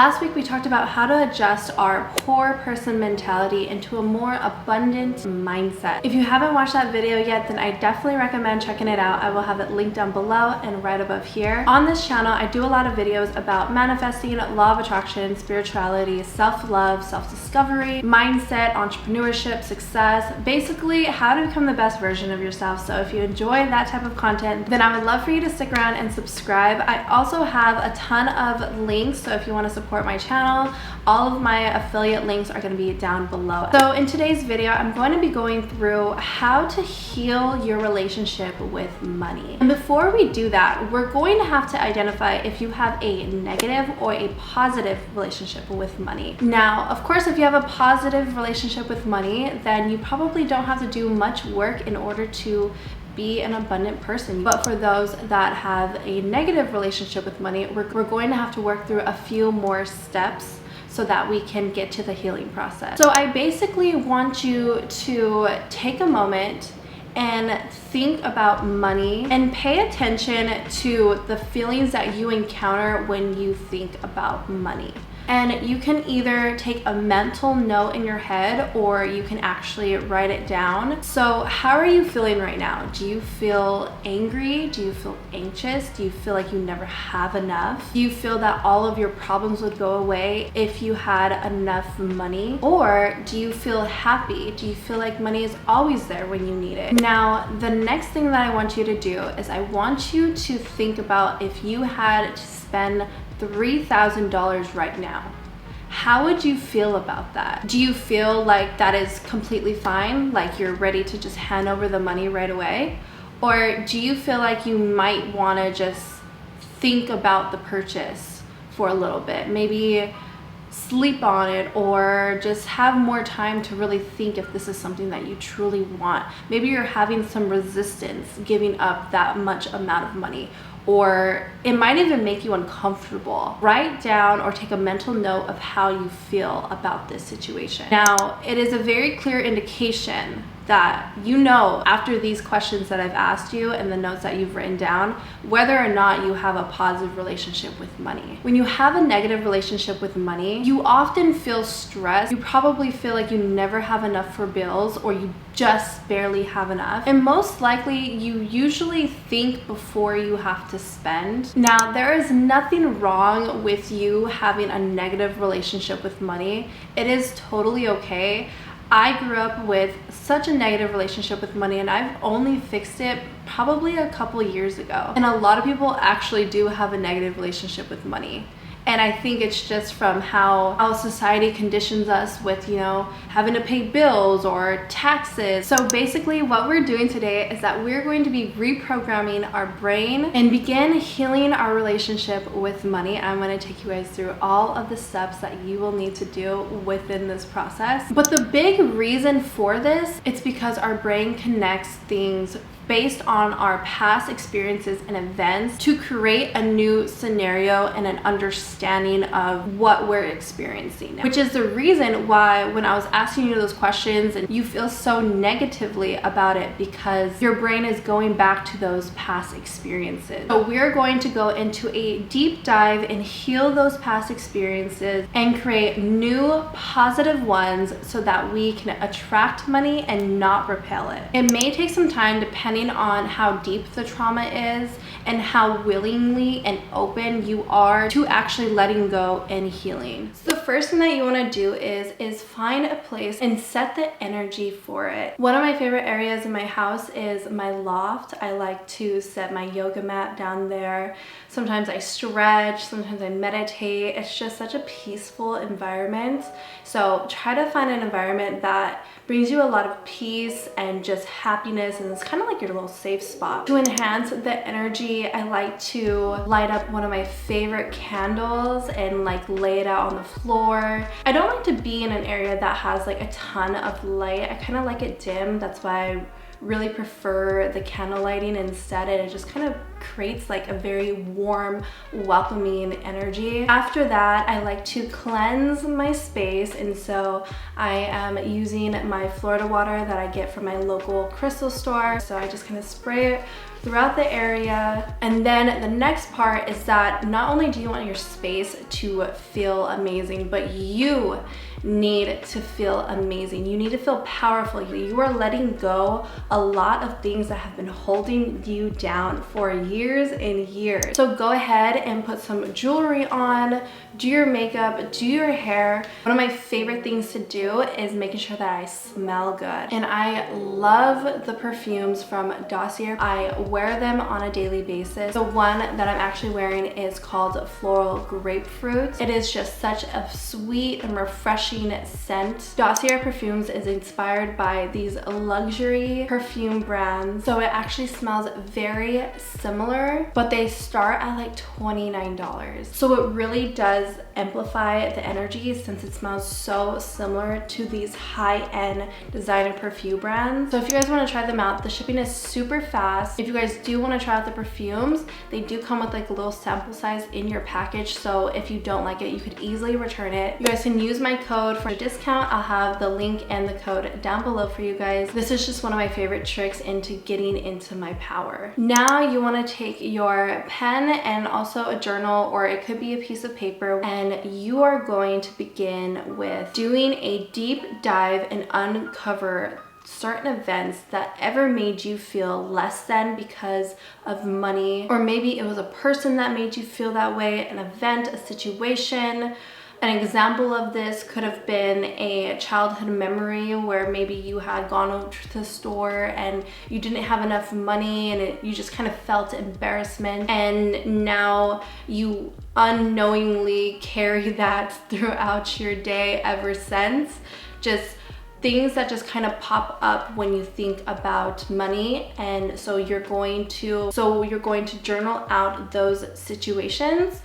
Last week we talked about how to adjust our poor person mentality into a more abundant mindset. If you haven't watched that video yet, then I definitely recommend checking it out. I will have it linked down below and right above here. On this channel, I do a lot of videos about manifesting, law of attraction, spirituality, self-love, self-discovery, mindset, entrepreneurship, success, basically how to become the best version of yourself. So if you enjoy that type of content, then I would love for you to stick around and subscribe. I also have a ton of links, so if you want to support my channel, all of my affiliate links are going to be down below. So in today's video, I'm going to be going through how to heal your relationship with money. And before we do that, we're going to have to identify if you have a negative or a positive relationship with money. Now, of course, if you have a positive relationship with money, then you probably don't have to do much work in order to be an abundant person. But for those that have a negative relationship with money, we're going to have to work through a few more steps so that we can get to the healing process. So I basically want you to take a moment and think about money and pay attention to the feelings that you encounter when you think about money. And you can either take a mental note in your head or you can actually write it down. So how are you feeling right now? Do you feel angry? Do you feel anxious? Do you feel like you never have enough? Do you feel that all of your problems would go away if you had enough money? Or do you feel happy? Do you feel like money is always there when you need it? Now, the next thing that I want you to do is I want you to think about if you had to spend $3,000 right now. How would you feel about that? Do you feel like that is completely fine? Like you're ready to just hand over the money right away? Or do you feel like you might want to just think about the purchase for a little bit? Maybe sleep on it or just have more time to really think if this is something that you truly want. Maybe you're having some resistance giving up that much amount of money, or it might even make you uncomfortable. Write down or take a mental note of how you feel about this situation. Now, it is a very clear indication that you know after these questions that I've asked you and the notes that you've written down, whether or not you have a positive relationship with money. When you have a negative relationship with money, you often feel stressed. You probably feel like you never have enough for bills or you just barely have enough. And most likely you usually think before you have to spend. Now, there is nothing wrong with you having a negative relationship with money. It is totally okay. I grew up with such a negative relationship with money and I've only fixed it probably a couple years ago. And a lot of people actually do have a negative relationship with money. And I think it's just from how society conditions us with, you know, having to pay bills or taxes. So basically what we're doing today is that we're going to be reprogramming our brain and begin healing our relationship with money. I'm going to take you guys through all of the steps that you will need to do within this process. But the big reason for this, it's because our brain connects things based on our past experiences and events to create a new scenario and an understanding of what we're experiencing now. Which is the reason why when I was asking you those questions and you feel so negatively about it, because your brain is going back to those past experiences. So we're going to go into a deep dive and heal those past experiences and create new positive ones so that we can attract money and not repel it. It may take some time depending on how deep the trauma is and how willingly and open you are to actually letting go and healing. So the first thing that you want to do is find a place and set the energy for it. One of my favorite areas in my house is my loft. I like to set my yoga mat down there. Sometimes I stretch, sometimes I meditate. It's just such a peaceful environment. So try to find an environment that brings you a lot of peace and just happiness, and it's kind of like your little safe spot. To enhance the energy, I like to light up one of my favorite candles and like lay it out on the floor. I don't like to be in an area that has like a ton of light. I kind of like it dim. That's why I really prefer the candle lighting instead. It just kind of creates like a very warm, welcoming energy. After that, I like to cleanse my space, and so I am using my Florida water that I get from my local crystal store. So I just kind of spray it throughout the area. And then the next part is that not only do you want your space to feel amazing, but you need to feel amazing. You need to feel powerful. You are letting go a lot of things that have been holding you down for years and years. So go ahead and put some jewelry on, do your makeup, do your hair. One of my favorite things to do is making sure that I smell good. And I love the perfumes from Dossier. I wear them on a daily basis. The one that I'm actually wearing is called Floral Grapefruit. It is just such a sweet and refreshing scent. Dossier Perfumes is inspired by these luxury perfume brands, so it actually smells very similar, but they start at like $29. So it really does amplify the energy since it smells so similar to these high-end designer perfume brands. So if you guys want to try them out, the shipping is super fast. If you guys do want to try out the perfumes, they do come with like a little sample size in your package, so if you don't like it, you could easily return it. You guys can use my code for a discount. I'll have the link and the code down below for you guys. This is just one of my favorite tricks into getting into my power. Now you want to take your pen and also a journal, or it could be a piece of paper, and you are going to begin with doing a deep dive and uncover certain events that ever made you feel less than because of money, or maybe it was a person that made you feel that way, an event, a situation. An example of this could have been a childhood memory where maybe you had gone over to the store and you didn't have enough money, and you just kind of felt embarrassment, and now you unknowingly carry that throughout your day ever since. Just things that just kind of pop up when you think about money. And so you're going to journal out those situations.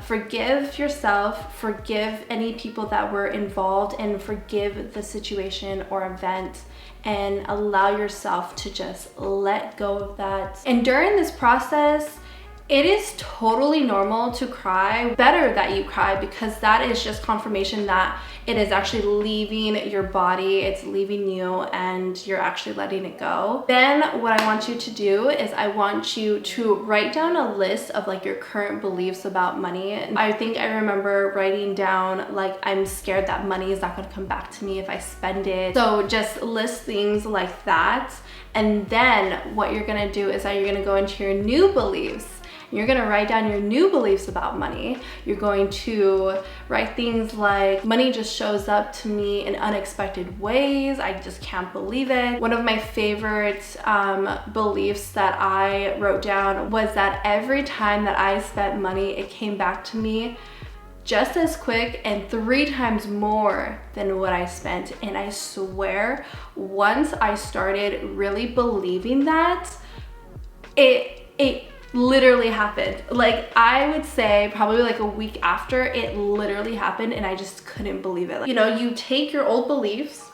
Forgive yourself, forgive any people that were involved, and forgive the situation or event, and allow yourself to just let go of that. And during this process, it is totally normal to cry. Better that you cry, because that is just confirmation that it is actually leaving your body, it's leaving you, and you're actually letting it go. Then what I want you to do is I want you to write down a list of like your current beliefs about money. I think I remember writing down like, I'm scared that money is not going to come back to me if I spend it. So just list things like that. And then what you're going to do is that you're going to go into your new beliefs. You're gonna write down your new beliefs about money. You're going to write things like, money just shows up to me in unexpected ways. I just can't believe it. One of my favorite beliefs that I wrote down was that every time that I spent money, it came back to me just as quick and 3 times more than what I spent. And I swear, once I started really believing that, it literally happened. Like, I would say probably like a week after, it literally happened, and I just couldn't believe it. Like, you know, you take your old beliefs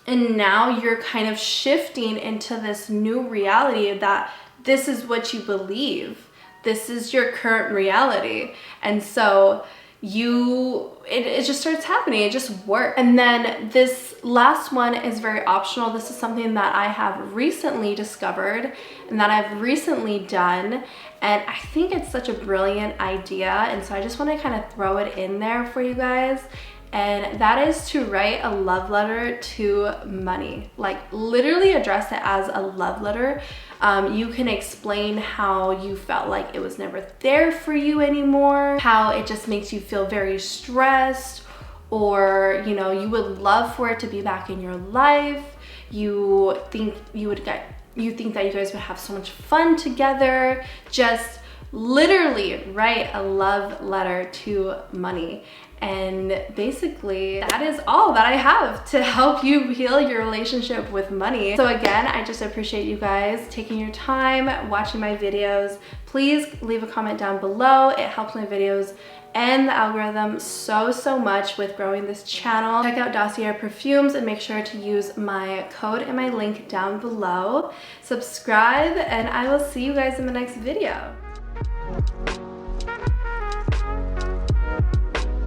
and now you're kind of shifting into this new reality that this is what you believe. This is your current reality. And so it just starts happening. It just works. And then this last one is very optional. This is something that I have recently discovered and that I've recently done, and I think it's such a brilliant idea, and so I just want to kind of throw it in there for you guys. And that is to write a love letter to money. Like, literally address it as a love letter. You can explain how you felt like it was never there for you anymore, how it just makes you feel very stressed, or, you know, you would love for it to be back in your life. You think that you guys would have so much fun together. Just literally write a love letter to money. And basically, that is all that I have to help you heal your relationship with money. So again, I just appreciate you guys taking your time watching my videos. Please leave a comment down below. It helps my videos and the algorithm so much with growing this channel. Check out Dossier Perfumes and make sure to use my code and my link down below. Subscribe, and I will see you guys in the next video.